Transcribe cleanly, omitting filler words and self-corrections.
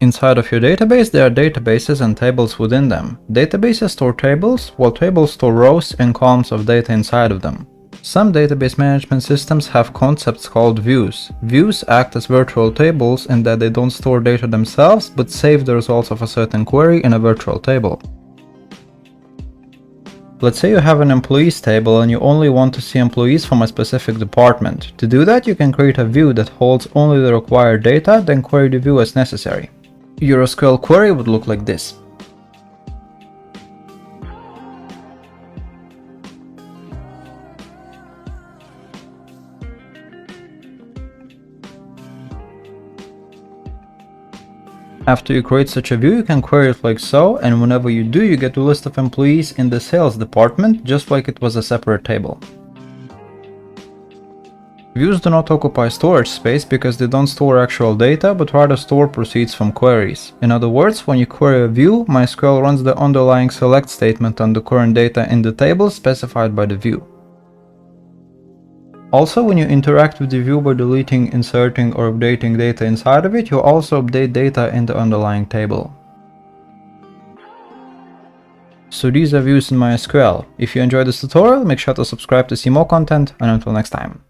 Inside of your database, there are databases and tables within them. Databases store tables, while tables store rows and columns of data inside of them. Some database management systems have concepts called views. Views act as virtual tables in that they don't store data themselves, but save the results of a certain query in a virtual table. Let's say you have an employees table and you only want to see employees from a specific department. To do that, you can create a view that holds only the required data, then query the view as necessary. Your SQL query would look like this. After you create such a view, you can query it like so, and whenever you do, you get a list of employees in the sales department, just like it was a separate table. Views do not occupy storage space because they don't store actual data, but rather store proceeds from queries. In other words, when you query a view, MySQL runs the underlying select statement on the current data in the table specified by the view. Also, when you interact with the view by deleting, inserting, or updating data inside of it, you also update data in the underlying table. So these are views in MySQL. If you enjoyed this tutorial, make sure to subscribe to see more content, and until next time.